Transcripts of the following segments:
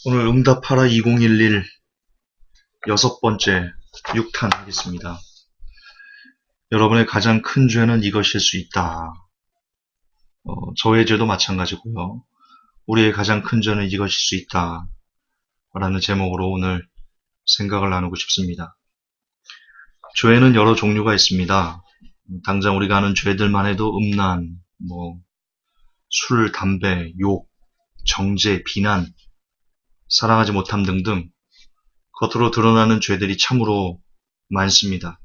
오늘 응답하라 2011 여섯 번째 6탄 하겠습니다. 여러분의 가장 큰 죄는 이것일 수 있다. 저의 죄도 마찬가지고요. 우리의 가장 큰 죄는 이것일 수 있다. 라는 제목으로 오늘 생각을 나누고 싶습니다. 죄는 여러 종류가 있습니다. 당장 우리가 아는 죄들만 해도 음란, 술, 담배, 욕, 정죄, 비난, 사랑하지 못함 등등 겉으로 드러나는 죄들이 참으로 많습니다.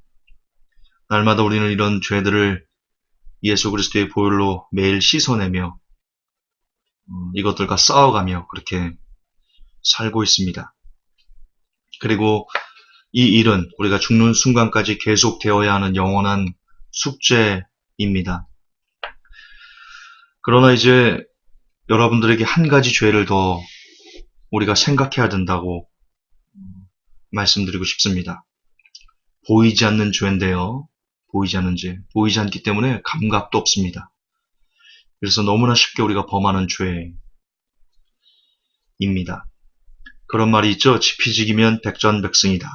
날마다 우리는 이런 죄들을 예수 그리스도의 보혈로 매일 씻어내며 이것들과 싸워가며 그렇게 살고 있습니다. 그리고 이 일은 우리가 죽는 순간까지 계속되어야 하는 영원한 숙제입니다. 그러나 이제 여러분들에게 한 가지 죄를 더 우리가 생각해야 된다고 말씀드리고 싶습니다. 보이지 않는 죄인데요. 보이지 않는 죄. 보이지 않기 때문에 감각도 없습니다. 그래서 너무나 쉽게 우리가 범하는 죄입니다. 그런 말이 있죠. 지피지기면 백전백승이다.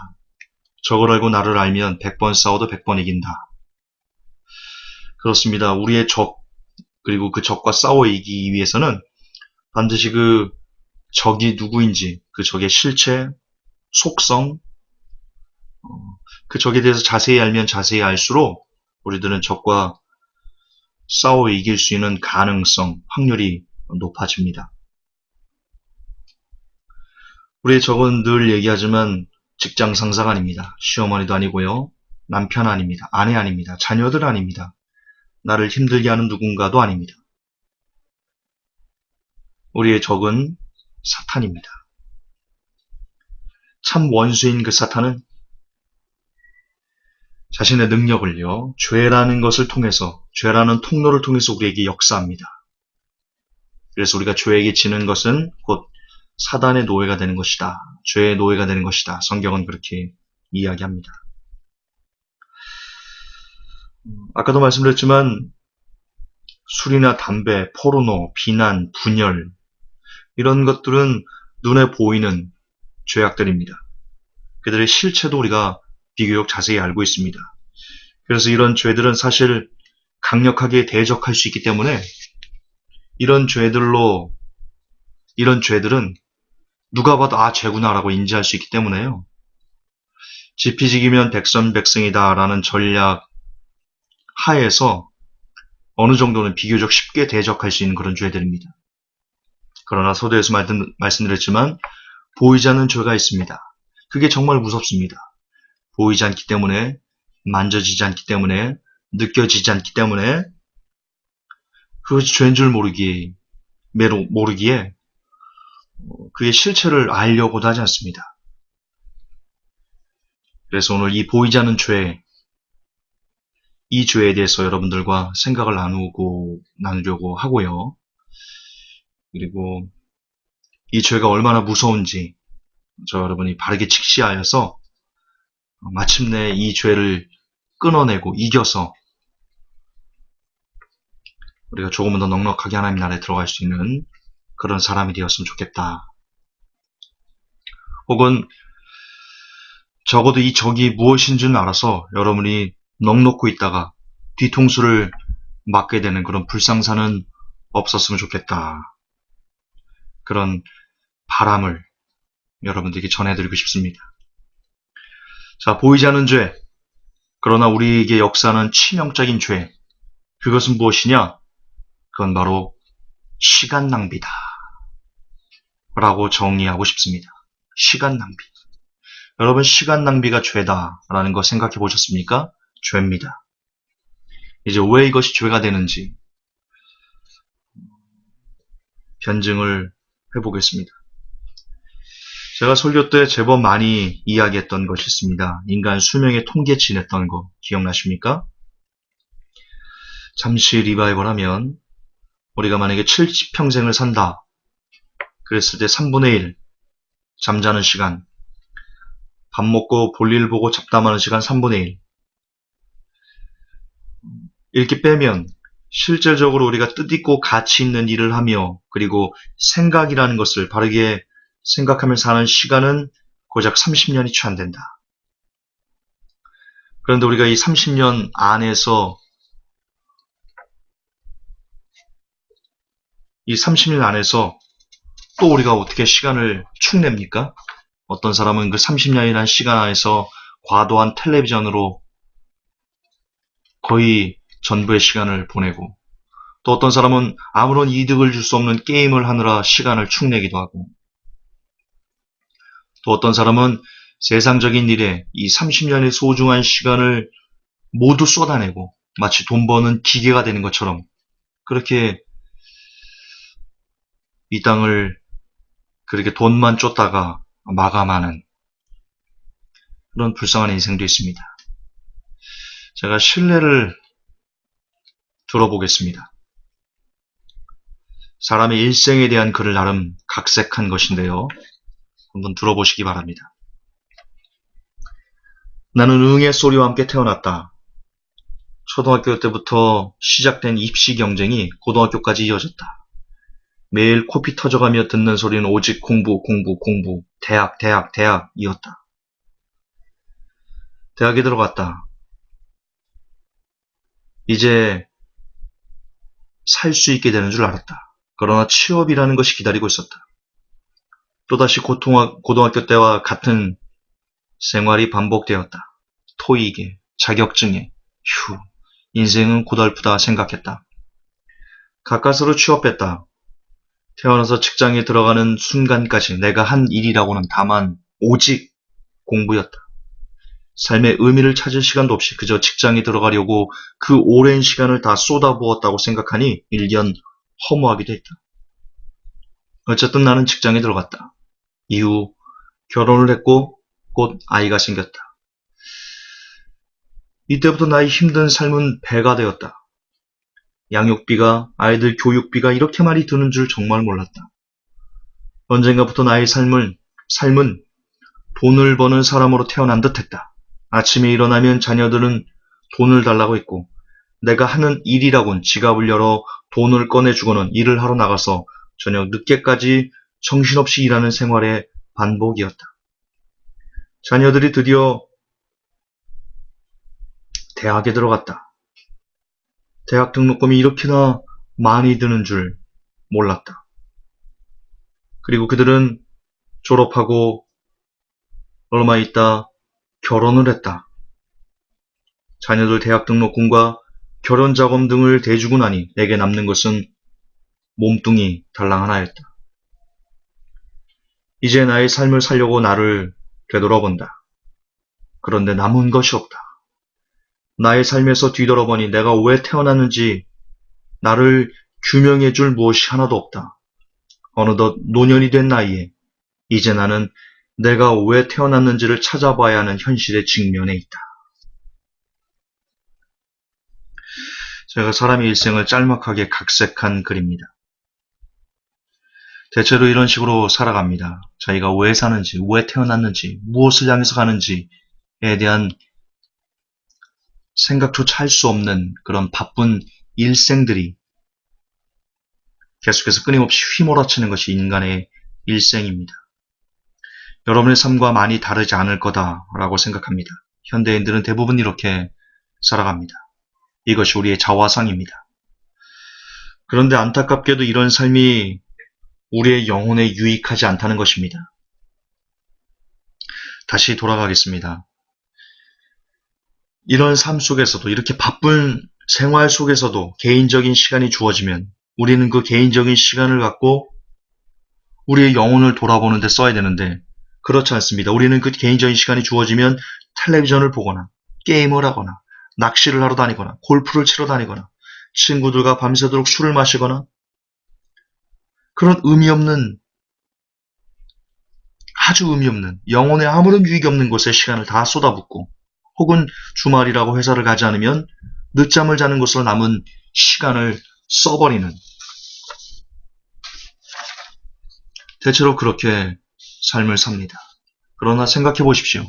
적을 알고 나를 알면 100번 싸워도 100번 이긴다. 그렇습니다. 우리의 적, 그리고 그 적과 싸워 이기기 위해서는 반드시 그 적이 누구인지, 그 적의 실체, 속성, 그 적에 대해서 자세히 알면 자세히 알수록 우리들은 적과 싸워 이길 수 있는 가능성, 확률이 높아집니다. 우리의 적은 늘 얘기하지만 직장 상사가 아닙니다. 시어머니도 아니고요. 남편 아닙니다. 아내 아닙니다. 자녀들 아닙니다. 나를 힘들게 하는 누군가도 아닙니다. 우리의 적은 사탄입니다. 참 원수인 그 사탄은 자신의 능력을요, 죄라는 것을 통해서, 죄라는 통로를 통해서 우리에게 역사합니다. 그래서 우리가 죄에게 지는 것은 곧 사단의 노예가 되는 것이다. 죄의 노예가 되는 것이다. 성경은 그렇게 이야기합니다. 아까도 말씀드렸지만 술이나 담배, 포르노, 비난, 분열 이런 것들은 눈에 보이는 죄악들입니다. 그들의 실체도 우리가 비교적 자세히 알고 있습니다. 그래서 이런 죄들은 사실 강력하게 대적할 수 있기 때문에 이런 죄들은 누가 봐도 죄구나라고 인지할 수 있기 때문에요. 지피지기면 백전백승이다라는 전략 하에서 어느 정도는 비교적 쉽게 대적할 수 있는 그런 죄들입니다. 그러나 서두에서 말씀드렸지만 보이지 않는 죄가 있습니다. 그게 정말 무섭습니다. 보이지 않기 때문에, 만져지지 않기 때문에, 느껴지지 않기 때문에 그것이 죄인 줄 모르기에 그의 실체를 알려고도 하지 않습니다. 그래서 오늘 이 보이지 않는 죄, 이 죄에 대해서 여러분들과 생각을 나누려고 하고요. 그리고 이 죄가 얼마나 무서운지 여러분이 바르게 직시하여서 마침내 이 죄를 끊어내고 이겨서 우리가 조금은 더 넉넉하게 하나님 나라에 들어갈 수 있는 그런 사람이 되었으면 좋겠다. 혹은 적어도 이 적이 무엇인지는 알아서 여러분이 넋놓고 있다가 뒤통수를 맞게 되는 그런 불상사는 없었으면 좋겠다. 그런 바람을 여러분들에게 전해드리고 싶습니다. 자, 보이지 않는 죄. 그러나 우리에게 역사하는 치명적인 죄. 그것은 무엇이냐? 그건 바로 시간 낭비다. 라고 정의하고 싶습니다. 시간 낭비. 여러분, 시간 낭비가 죄다라는 거 생각해 보셨습니까? 죄입니다. 이제 왜 이것이 죄가 되는지 변증을 해보겠습니다. 제가 설교 때 제법 많이 이야기했던 것이 있습니다. 인간 수명의 통계치 냈던 거 기억나십니까? 잠시 리바이벌 하면 우리가 만약에 70평생을 산다. 그랬을 때 3분의 1 잠자는 시간, 밥 먹고 볼일 보고 잡담하는 시간 3분의 1 이렇게 빼면 실질적으로 우리가 뜻있고 가치 있는 일을 하며 그리고 생각이라는 것을 바르게 생각하며 사는 시간은 고작 30년이 채 안 된다. 그런데 우리가 이 30년 안에서 또 우리가 어떻게 시간을 축냅니까? 어떤 사람은 그 30년이라는 시간 안에서 과도한 텔레비전으로 거의 전부의 시간을 보내고, 또 어떤 사람은 아무런 이득을 줄 수 없는 게임을 하느라 시간을 축내기도 하고, 또 어떤 사람은 세상적인 일에 이 30년의 소중한 시간을 모두 쏟아내고 마치 돈 버는 기계가 되는 것처럼 그렇게 이 땅을 그렇게 돈만 쫓다가 마감하는 그런 불쌍한 인생도 있습니다. 제가 신뢰를 들어보겠습니다. 사람의 일생에 대한 글을 나름 각색한 것인데요. 한번 들어보시기 바랍니다. 나는 응의 소리와 함께 태어났다. 초등학교 때부터 시작된 입시 경쟁이 고등학교까지 이어졌다. 매일 코피 터져가며 듣는 소리는 오직 공부, 공부, 공부, 대학, 대학, 대학이었다. 대학에 들어갔다. 이제 살 수 있게 되는 줄 알았다. 그러나 취업이라는 것이 기다리고 있었다. 또다시 고등학교 때와 같은 생활이 반복되었다. 토익에, 자격증에, 인생은 고달프다 생각했다. 가까스로 취업했다. 태어나서 직장에 들어가는 순간까지 내가 한 일이라고는 다만 오직 공부였다. 삶의 의미를 찾을 시간도 없이 그저 직장에 들어가려고 그 오랜 시간을 다 쏟아부었다고 생각하니 일견 허무하기도 했다. 어쨌든 나는 직장에 들어갔다. 이후 결혼을 했고 곧 아이가 생겼다. 이때부터 나의 힘든 삶은 배가 되었다. 양육비가, 아이들 교육비가 이렇게 많이 드는 줄 정말 몰랐다. 언젠가부터 나의 삶은 돈을 버는 사람으로 태어난 듯했다. 아침에 일어나면 자녀들은 돈을 달라고 했고 내가 하는 일이라곤 지갑을 열어 돈을 꺼내주고는 일을 하러 나가서 저녁 늦게까지 정신없이 일하는 생활의 반복이었다. 자녀들이 드디어 대학에 들어갔다. 대학 등록금이 이렇게나 많이 드는 줄 몰랐다. 그리고 그들은 졸업하고 얼마 있다 결혼을 했다. 자녀들 대학 등록금과 결혼자금 등을 대주고 나니 내게 남는 것은 몸뚱이 달랑 하나였다. 이제 나의 삶을 살려고 나를 되돌아본다. 그런데 남은 것이 없다. 나의 삶에서 뒤돌아보니 내가 왜 태어났는지 나를 규명해 줄 무엇이 하나도 없다. 어느덧 노년이 된 나이에 이제 나는 내가 왜 태어났는지를 찾아봐야 하는 현실에 직면해 있다. 제가 사람의 일생을 짤막하게 각색한 글입니다. 대체로 이런 식으로 살아갑니다. 자기가 왜 사는지, 왜 태어났는지, 무엇을 향해서 가는지에 대한 생각조차 할 수 없는 그런 바쁜 일생들이 계속해서 끊임없이 휘몰아치는 것이 인간의 일생입니다. 여러분의 삶과 많이 다르지 않을 거다라고 생각합니다. 현대인들은 대부분 이렇게 살아갑니다. 이것이 우리의 자화상입니다. 그런데 안타깝게도 이런 삶이 우리의 영혼에 유익하지 않다는 것입니다. 다시 돌아가겠습니다. 이런 삶 속에서도 이렇게 바쁜 생활 속에서도 개인적인 시간이 주어지면 우리는 그 개인적인 시간을 갖고 우리의 영혼을 돌아보는 데 써야 되는데 그렇지 않습니다. 우리는 그 개인적인 시간이 주어지면 텔레비전을 보거나 게임을 하거나 낚시를 하러 다니거나 골프를 치러 다니거나 친구들과 밤새도록 술을 마시거나 그런 아주 의미 없는 영혼에 아무런 유익이 없는 곳에 시간을 다 쏟아붓고 혹은 주말이라고 회사를 가지 않으면 늦잠을 자는 것으로 남은 시간을 써버리는 대체로 그렇게 삶을 삽니다. 그러나 생각해 보십시오.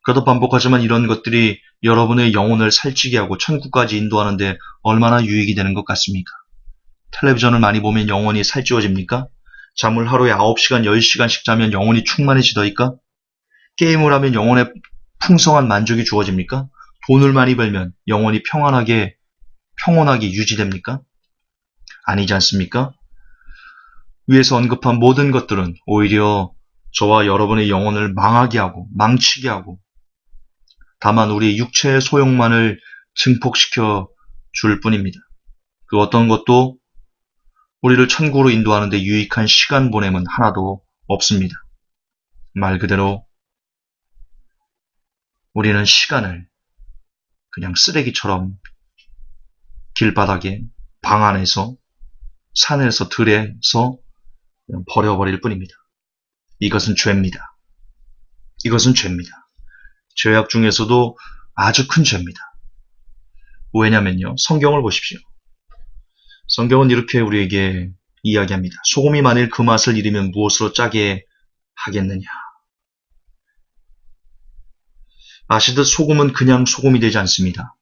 그래도 반복하지만 이런 것들이 여러분의 영혼을 살찌게 하고 천국까지 인도하는데 얼마나 유익이 되는 것 같습니까? 텔레비전을 많이 보면 영혼이 살찌워집니까? 잠을 하루에 9시간, 10시간씩 자면 영혼이 충만해지더이까? 게임을 하면 영혼에 풍성한 만족이 주어집니까? 돈을 많이 벌면 영혼이 평온하게 유지됩니까? 아니지 않습니까? 위에서 언급한 모든 것들은 오히려 저와 여러분의 영혼을 망하게 하고 망치게 하고 다만 우리의 육체의 소욕만을 증폭시켜 줄 뿐입니다. 그 어떤 것도 우리를 천국으로 인도하는 데 유익한 시간 보냄은 하나도 없습니다. 말 그대로 우리는 시간을 그냥 쓰레기처럼 길바닥에, 방 안에서, 산에서, 들에서 그냥 버려버릴 뿐입니다. 이것은 죄입니다. 이것은 죄입니다. 죄악 중에서도 아주 큰 죄입니다. 왜냐면요. 성경을 보십시오. 성경은 이렇게 우리에게 이야기합니다. 소금이 만일 그 맛을 잃으면 무엇으로 짜게 하겠느냐. 아시듯 소금은 그냥 소금이 되지 않습니다.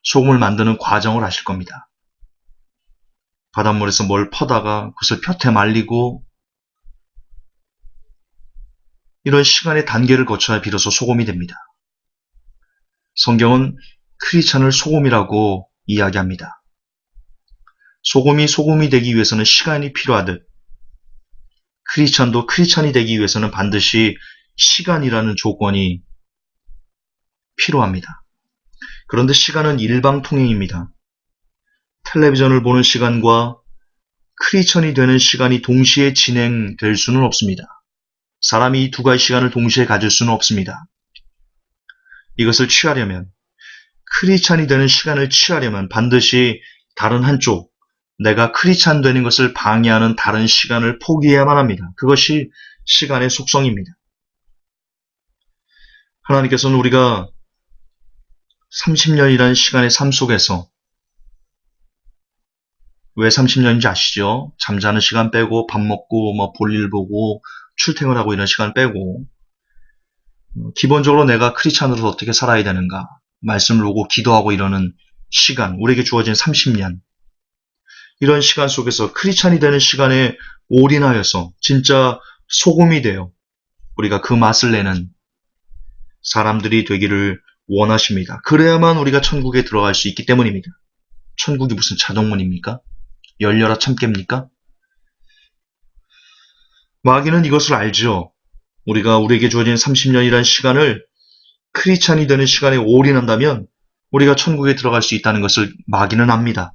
소금을 만드는 과정을 아실 겁니다. 바닷물에서 뭘 퍼다가 그것을 볕에 말리고 이런 시간의 단계를 거쳐야 비로소 소금이 됩니다. 성경은 크리스찬을 소금이라고 이야기합니다. 소금이 되기 위해서는 시간이 필요하듯 크리스찬도 크리스찬이 되기 위해서는 반드시 시간이라는 조건이 필요합니다. 그런데 시간은 일방통행입니다. 텔레비전을 보는 시간과 크리스찬이 되는 시간이 동시에 진행될 수는 없습니다. 사람이 이 두 가지 시간을 동시에 가질 수는 없습니다. 이것을 취하려면, 크리스찬이 되는 시간을 취하려면 반드시 다른 한쪽, 내가 크리스찬 되는 것을 방해하는 다른 시간을 포기해야만 합니다. 그것이 시간의 속성입니다. 하나님께서는 우리가 30년이라는 시간의 삶 속에서 왜 30년인지 아시죠? 잠자는 시간 빼고 밥 먹고 볼일 보고 출퇴근하고 이런 시간 빼고 기본적으로 내가 크리스찬으로서 어떻게 살아야 되는가 말씀을 오고 기도하고 이러는 시간, 우리에게 주어진 30년 이런 시간 속에서 크리스찬이 되는 시간에 올인하여서 진짜 소금이 되어 우리가 그 맛을 내는 사람들이 되기를 원하십니다. 그래야만 우리가 천국에 들어갈 수 있기 때문입니다. 천국이 무슨 자동문입니까? 열려라 참깨입니까? 마귀는 이것을 알죠. 우리에게 주어진 30년이라는 시간을 크리스찬이 되는 시간에 올인한다면 우리가 천국에 들어갈 수 있다는 것을 마귀는 압니다.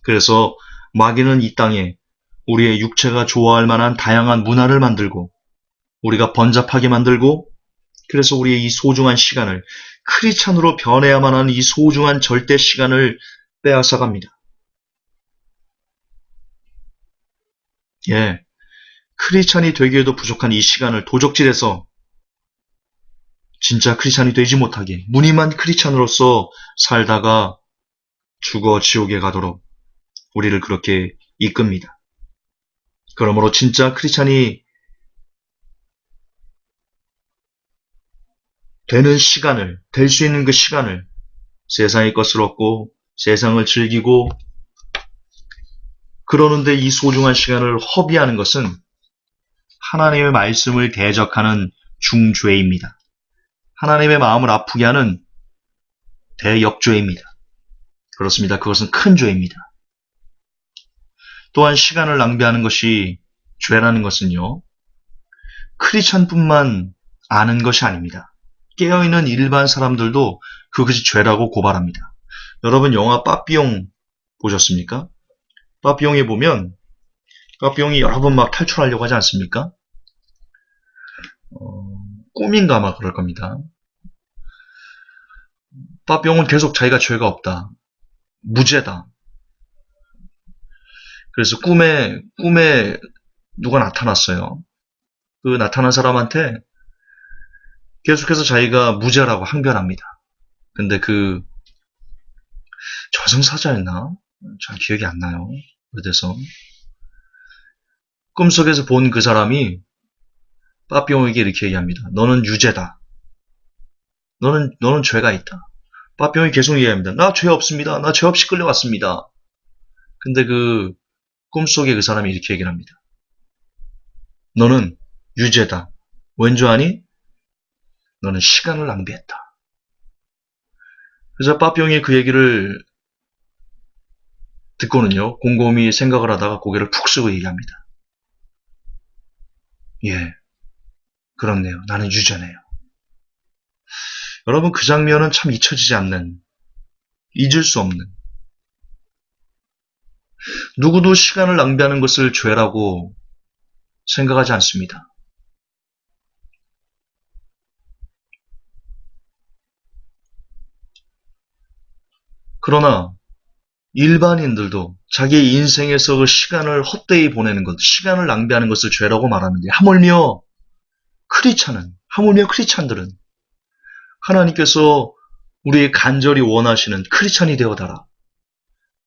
그래서 마귀는 이 땅에 우리의 육체가 좋아할 만한 다양한 문화를 만들고 우리가 번잡하게 만들고 그래서 우리의 이 소중한 시간을 크리스찬으로 변해야만 하는 이 소중한 절대 시간을 빼앗아갑니다. 예, 크리스찬이 되기에도 부족한 이 시간을 도적질해서 진짜 크리스찬이 되지 못하게 무늬만 크리스찬으로서 살다가 죽어 지옥에 가도록 우리를 그렇게 이끕니다. 그러므로 진짜 크리스찬이 되는 시간을, 될 수 있는 그 시간을 세상의 것을 얻고 세상을 즐기고 그러는데 이 소중한 시간을 허비하는 것은 하나님의 말씀을 대적하는 중죄입니다. 하나님의 마음을 아프게 하는 대역죄입니다. 그렇습니다. 그것은 큰 죄입니다. 또한 시간을 낭비하는 것이 죄라는 것은요. 크리스찬뿐만 아는 것이 아닙니다. 깨어있는 일반 사람들도 그것이 죄라고 고발합니다. 여러분 영화 빠삐용 보셨습니까? 빠삐용에 보면 빠삐용이 여러 번 막 탈출하려고 하지 않습니까? 꿈인가 아마 그럴 겁니다. 빠삐용은 계속 자기가 죄가 없다. 무죄다. 그래서 꿈에 누가 나타났어요. 그 나타난 사람한테 계속해서 자기가 무죄라고 항변합니다. 근데 그 저승사자였나? 잘 기억이 안 나요. 그래서 꿈속에서 본 그 사람이 빠삐용에게 이렇게 얘기합니다. 너는 유죄다. 너는 죄가 있다. 빠삐용이 계속 얘기합니다. 나 죄 없습니다. 나 죄 없이 끌려갔습니다. 근데 그 꿈속에 그 사람이 이렇게 얘기를 합니다. 너는 유죄다. 왠 줄 아니? 너는 시간을 낭비했다. 그래서 빠병이 그 얘기를 듣고는요, 곰곰이 생각을 하다가 고개를 푹 쓰고 얘기합니다. 예, 그렇네요. 나는 유죄네요. 여러분, 그 장면은 참 잊혀지지 않는, 잊을 수 없는, 누구도 시간을 낭비하는 것을 죄라고 생각하지 않습니다. 그러나 일반인들도 자기의 인생에서 그 시간을 헛되이 보내는 것, 시간을 낭비하는 것을 죄라고 말하는데 하물며 크리스찬들은 하나님께서 우리의 간절히 원하시는 크리스찬이 되어달라.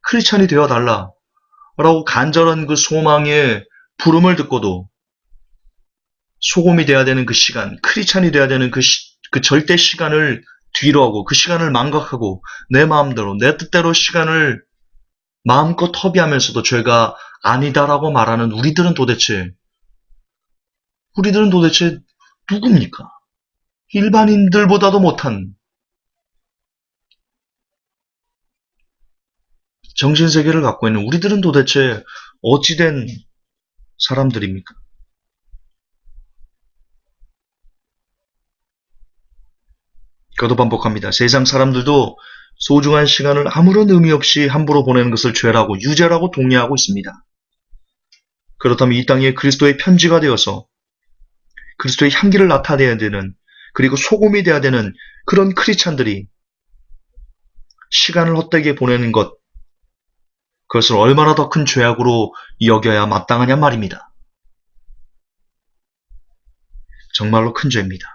크리스찬이 되어달라. 라고 간절한 그 소망의 부름을 듣고도 소금이 돼야 되는 그 시간, 크리스찬이 돼야 되는 그 절대 시간을 뒤로 하고 그 시간을 망각하고 내 마음대로, 내 뜻대로 시간을 마음껏 허비하면서도 죄가 아니다라고 말하는 우리들은 도대체 누굽니까? 일반인들보다도 못한 정신세계를 갖고 있는 우리들은 도대체 어찌된 사람들입니까? 그것도 반복합니다. 세상 사람들도 소중한 시간을 아무런 의미 없이 함부로 보내는 것을 죄라고, 유죄라고 동의하고 있습니다. 그렇다면 이 땅에 그리스도의 편지가 되어서 그리스도의 향기를 나타내야 되는, 그리고 소금이 되어야 되는 그런 크리스찬들이 시간을 헛되게 보내는 것, 그것을 얼마나 더 큰 죄악으로 여겨야 마땅하냐 말입니다. 정말로 큰 죄입니다.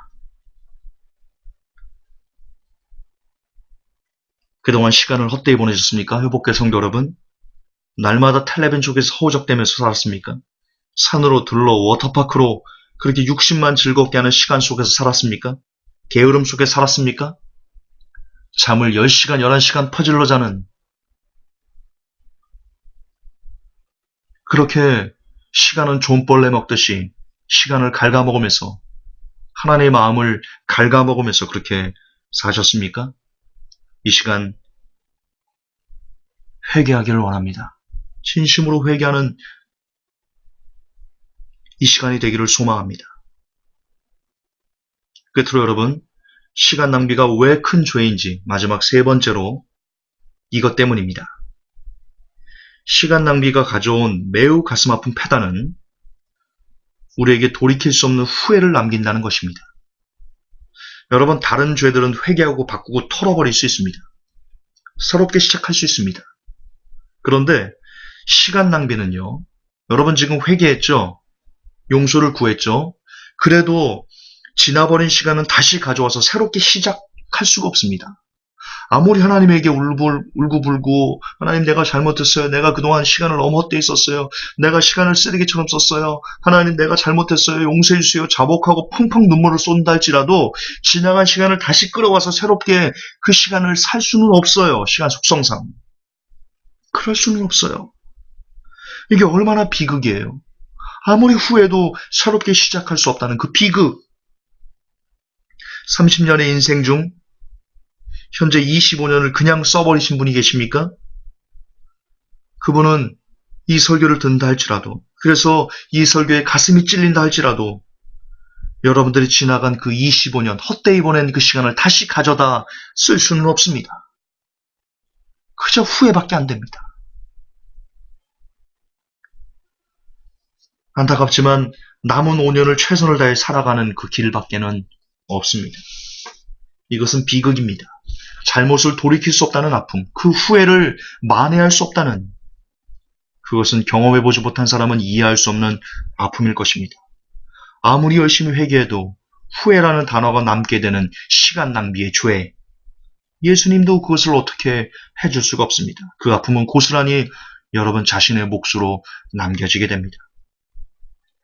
그동안 시간을 헛되이 보내셨습니까? 회복계 성도 여러분? 날마다 텔레비전 속에서 허우적대면서 살았습니까? 산으로 들러 워터파크로 그렇게 육신만 즐겁게 하는 시간 속에서 살았습니까? 게으름 속에 살았습니까? 잠을 10시간, 11시간 퍼질러 자는 그렇게 시간은 존벌레 먹듯이 시간을 갉아먹으면서 하나님의 마음을 갉아먹으면서 그렇게 사셨습니까? 이 시간 회개하기를 원합니다. 진심으로 회개하는 이 시간이 되기를 소망합니다. 끝으로 여러분, 시간 낭비가 왜 큰 죄인지 마지막 세 번째로 이것 때문입니다. 시간 낭비가 가져온 매우 가슴 아픈 패단은 우리에게 돌이킬 수 없는 후회를 남긴다는 것입니다. 여러분, 다른 죄들은 회개하고 바꾸고 털어버릴 수 있습니다. 새롭게 시작할 수 있습니다. 그런데 시간 낭비는요, 여러분 지금 회개했죠? 용서를 구했죠? 그래도 지나버린 시간은 다시 가져와서 새롭게 시작할 수가 없습니다. 아무리 하나님에게 울고불고 하나님 내가 잘못했어요. 내가 그동안 시간을 너무 헛되이 썼어요. 내가 시간을 쓰레기처럼 썼어요. 하나님 내가 잘못했어요. 용서해 주세요. 자복하고 펑펑 눈물을 쏜다 할지라도 지나간 시간을 다시 끌어와서 새롭게 그 시간을 살 수는 없어요. 시간 속성상. 그럴 수는 없어요. 이게 얼마나 비극이에요. 아무리 후회도 새롭게 시작할 수 없다는 그 비극. 30년의 인생 중 현재 25년을 그냥 써버리신 분이 계십니까? 그분은 이 설교를 듣는다 할지라도, 그래서 이 설교에 가슴이 찔린다 할지라도 여러분들이 지나간 그 25년 헛되이 보낸 그 시간을 다시 가져다 쓸 수는 없습니다. 그저 후회밖에 안 됩니다. 안타깝지만 남은 5년을 최선을 다해 살아가는 그 길밖에는 없습니다. 이것은 비극입니다. 잘못을 돌이킬 수 없다는 아픔, 그 후회를 만회할 수 없다는, 그것은 경험해보지 못한 사람은 이해할 수 없는 아픔일 것입니다. 아무리 열심히 회개해도 후회라는 단어가 남게 되는 시간 낭비의 죄, 예수님도 그것을 어떻게 해줄 수가 없습니다. 그 아픔은 고스란히 여러분 자신의 몫으로 남겨지게 됩니다.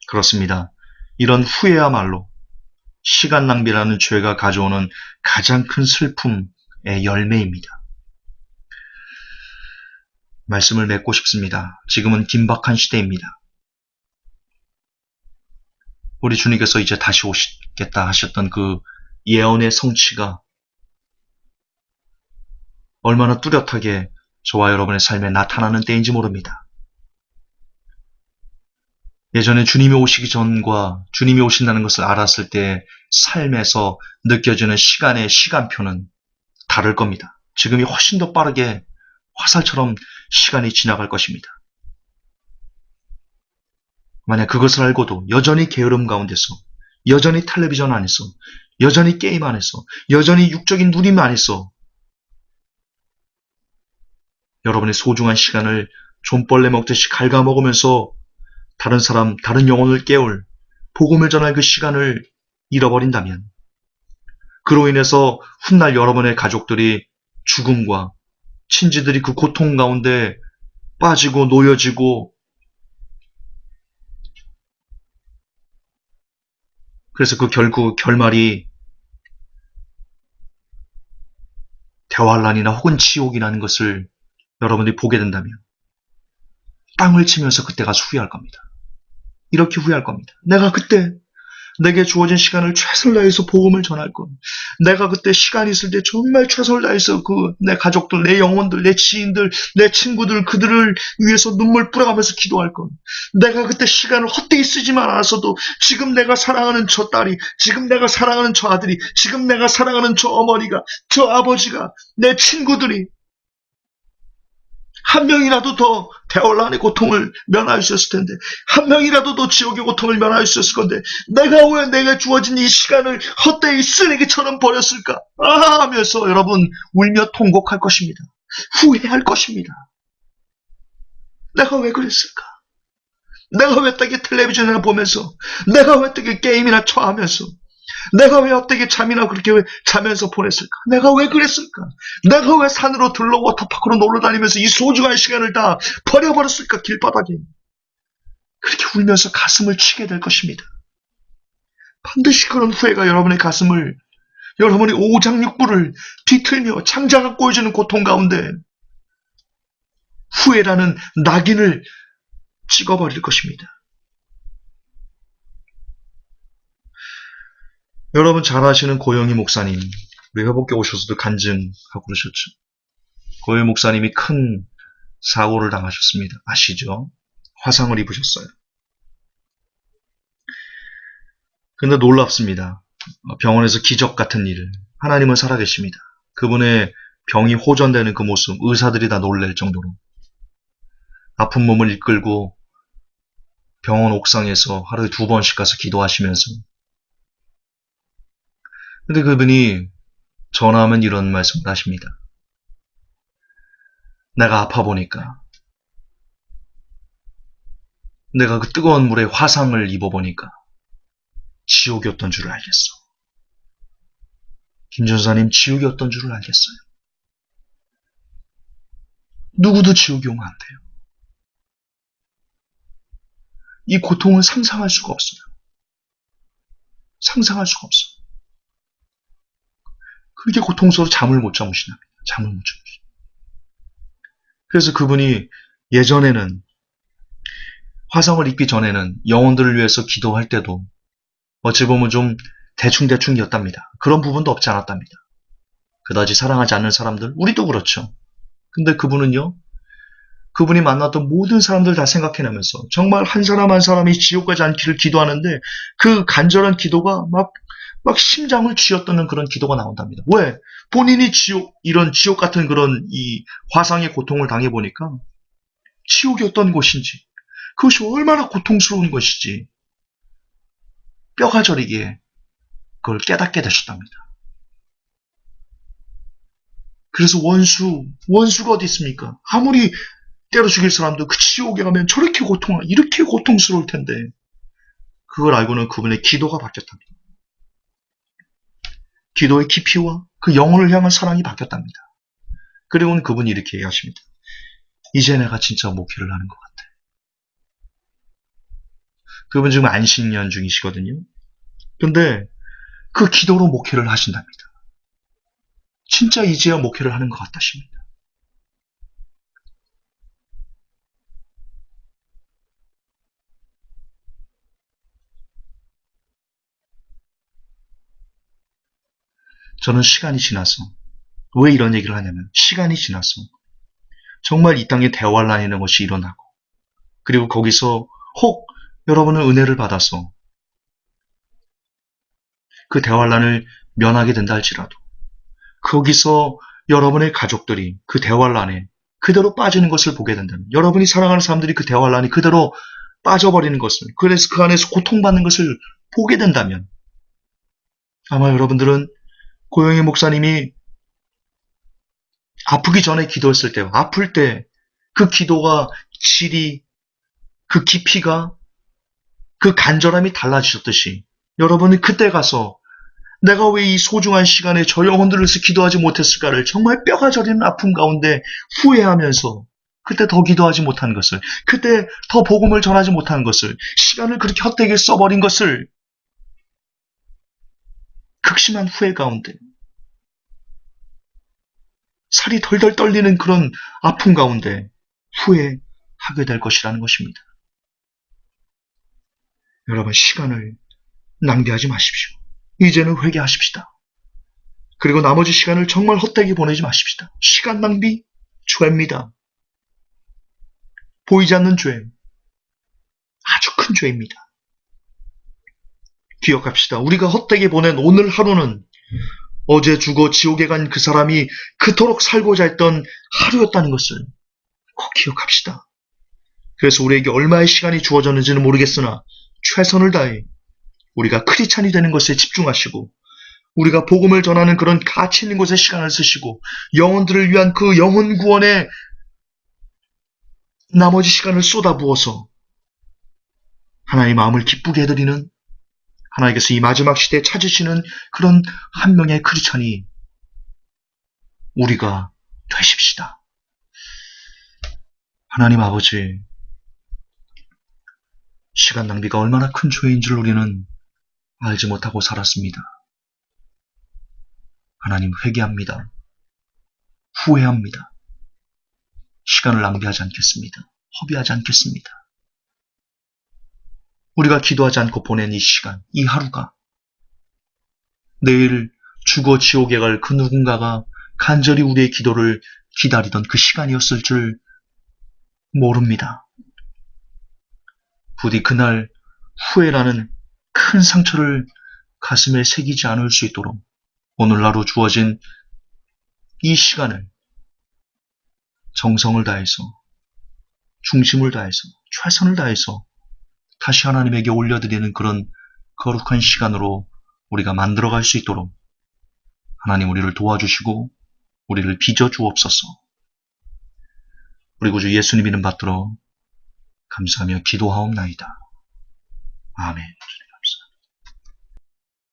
그렇습니다. 이런 후회야말로 시간 낭비라는 죄가 가져오는 가장 큰 슬픔의 열매입니다. 말씀을 맺고 싶습니다. 지금은 긴박한 시대입니다. 우리 주님께서 이제 다시 오시겠다 하셨던 그 예언의 성취가 얼마나 뚜렷하게 저와 여러분의 삶에 나타나는 때인지 모릅니다. 예전에 주님이 오시기 전과 주님이 오신다는 것을 알았을 때 삶에서 느껴지는 시간의 시간표는 다를 겁니다. 지금이 훨씬 더 빠르게 화살처럼 시간이 지나갈 것입니다. 만약 그것을 알고도 여전히 게으름 가운데서, 여전히 텔레비전 안에서, 여전히 게임 안에서, 여전히 육적인 누림 안에서 여러분의 소중한 시간을 존벌레 먹듯이 갉아먹으면서 다른 사람, 다른 영혼을 깨울, 복음을 전할 그 시간을 잃어버린다면, 그로 인해서 훗날 여러분의 가족들이 죽음과 친지들이 그 고통 가운데 빠지고 놓여지고, 그래서 그 결국 결말이 대환란이나 혹은 지옥이라는 것을 여러분들이 보게 된다면 땅을 치면서 그때 가서 후회할 겁니다. 이렇게 후회할 겁니다. 내가 그때 내게 주어진 시간을 최선을 다해서 복음을 전할 것. 내가 그때 시간이 있을 때 정말 최선을 다해서 내 가족들, 내 영혼들, 내 지인들, 내 친구들, 그들을 위해서 눈물 뿌려가면서 기도할 것. 내가 그때 시간을 헛되이 쓰지만 않았어도 지금 내가 사랑하는 저 딸이, 지금 내가 사랑하는 저 아들이, 지금 내가 사랑하는 저 어머니가, 저 아버지가, 내 친구들이 한 명이라도 더 대환란의 고통을 면할 수 있었을 텐데, 한 명이라도 더 지옥의 고통을 면할 수 있었을 건데, 내가 왜 내가 주어진 이 시간을 헛되이 쓰레기처럼 버렸을까? 하면서 여러분 울며 통곡할 것입니다. 후회할 것입니다. 내가 왜 그랬을까? 내가 왜 어떻게 텔레비전이나 보면서, 내가 왜 어떻게 게임이나 쳐하면서, 내가 왜 어떻게 잠이나 그렇게 자면서 보냈을까? 내가 왜 그랬을까? 내가 왜 산으로 들러 워터파크로 놀러 다니면서 이 소중한 시간을 다 버려버렸을까? 길바닥에. 그렇게 울면서 가슴을 치게 될 것입니다. 반드시 그런 후회가 여러분의 가슴을, 여러분의 오장육부를 뒤틀며 창자가 꼬여지는 고통 가운데 후회라는 낙인을 찍어버릴 것입니다. 여러분 잘 아시는 고영희 목사님, 우리 회복교 오셔서도 간증하고 그러셨죠. 고영희 목사님이 큰 사고를 당하셨습니다. 아시죠? 화상을 입으셨어요. 근데 놀랍습니다. 병원에서 기적 같은 일을, 하나님은 살아계십니다. 그분의 병이 호전되는 그 모습, 의사들이 다 놀랄 정도로 아픈 몸을 이끌고 병원 옥상에서 하루에 2번씩 가서 기도하시면서, 근데 그분이 전화하면 이런 말씀을 하십니다. 내가 아파 보니까, 내가 그 뜨거운 물에 화상을 입어보니까 지옥이었던 줄을 알겠어. 김 전사님, 지옥이었던 줄을 알겠어요. 누구도 지옥이 오면 안 돼요. 이 고통은 상상할 수가 없어요. 상상할 수가 없어요. 그렇게 고통스러워 잠을 못 주무시답니다. 잠을 못 주무시죠. 그래서 그분이 예전에는, 화상을 입기 전에는 영혼들을 위해서 기도할 때도 어찌 보면 좀 대충대충이었답니다. 그런 부분도 없지 않았답니다. 그다지 사랑하지 않는 사람들, 우리도 그렇죠. 근데 그분은요, 그분이 만났던 모든 사람들 다 생각해내면서 정말 한 사람 한 사람이 지옥 가지 않기를 기도하는데 그 간절한 기도가 막 심장을 쥐어뜯는 그런 기도가 나온답니다. 왜? 본인이 이런 지옥 같은 그런 이 화상의 고통을 당해보니까 지옥이 어떤 곳인지, 그것이 얼마나 고통스러운 것이지 뼈가 저리게 그걸 깨닫게 되셨답니다. 그래서 원수가 어디 있습니까? 아무리 때려 죽일 사람도 그 지옥에 가면 이렇게 고통스러울 텐데, 그걸 알고는 그분의 기도가 바뀌었답니다. 기도의 깊이와 그 영혼을 향한 사랑이 바뀌었답니다. 그리고는 그분이 이렇게 얘기하십니다. 이제 내가 진짜 목회를 하는 것 같아. 그분 지금 안식년 중이시거든요. 근데 그 기도로 목회를 하신답니다. 진짜 이제야 목회를 하는 것 같다십니다. 저는 시간이 지나서, 왜 이런 얘기를 하냐면, 시간이 지나서 정말 이 땅에 대환란이라는 것이 일어나고, 그리고 거기서 혹 여러분은 은혜를 받아서 그 대환란을 면하게 된다 할지라도, 거기서 여러분의 가족들이 그 대환란에 그대로 빠지는 것을 보게 된다면, 여러분이 사랑하는 사람들이 그 대환란이 그대로 빠져버리는 것을, 그래서 그 안에서 고통받는 것을 보게 된다면, 아마 여러분들은 고영희 목사님이 아프기 전에 기도했을 때, 아플 때 그 기도가 질이, 그 깊이가, 그 간절함이 달라지셨듯이, 여러분이 그때 가서 내가 왜 이 소중한 시간에 저 영혼들을 위해서 기도하지 못했을까를 정말 뼈가 저리는 아픔 가운데 후회하면서, 그때 더 기도하지 못한 것을, 그때 더 복음을 전하지 못한 것을, 시간을 그렇게 헛되게 써버린 것을 극심한 후회 가운데, 살이 덜덜 떨리는 그런 아픔 가운데 후회하게 될 것이라는 것입니다. 여러분, 시간을 낭비하지 마십시오. 이제는 회개하십시다. 그리고 나머지 시간을 정말 헛되게 보내지 마십시다. 시간 낭비 죄입니다. 보이지 않는 죄, 아주 큰 죄입니다. 기억합시다. 우리가 헛되게 보낸 오늘 하루는 어제 죽어 지옥에 간 그 사람이 그토록 살고자 했던 하루였다는 것을 꼭 기억합시다. 그래서 우리에게 얼마의 시간이 주어졌는지는 모르겠으나 최선을 다해 우리가 크리스찬이 되는 것에 집중하시고, 우리가 복음을 전하는 그런 가치 있는 곳에 시간을 쓰시고, 영혼들을 위한 그 영혼 구원에 나머지 시간을 쏟아부어서 하나님의 마음을 기쁘게 해드리는, 하나님께서 이 마지막 시대에 찾으시는 그런 한 명의 크리스찬이 우리가 되십시다. 하나님 아버지, 시간 낭비가 얼마나 큰 죄인 줄 우리는 알지 못하고 살았습니다. 하나님, 회개합니다. 후회합니다. 시간을 낭비하지 않겠습니다. 허비하지 않겠습니다. 우리가 기도하지 않고 보낸 이 시간, 이 하루가 내일 죽어 지옥에 갈 그 누군가가 간절히 우리의 기도를 기다리던 그 시간이었을 줄 모릅니다. 부디 그날 후회라는 큰 상처를 가슴에 새기지 않을 수 있도록 오늘 하루 주어진 이 시간을 정성을 다해서, 중심을 다해서, 최선을 다해서 다시 하나님에게 올려드리는 그런 거룩한 시간으로 우리가 만들어갈 수 있도록 하나님 우리를 도와주시고 우리를 빚어주옵소서. 우리 구주 예수님 이름 받들어 감사하며 기도하옵나이다. 아멘.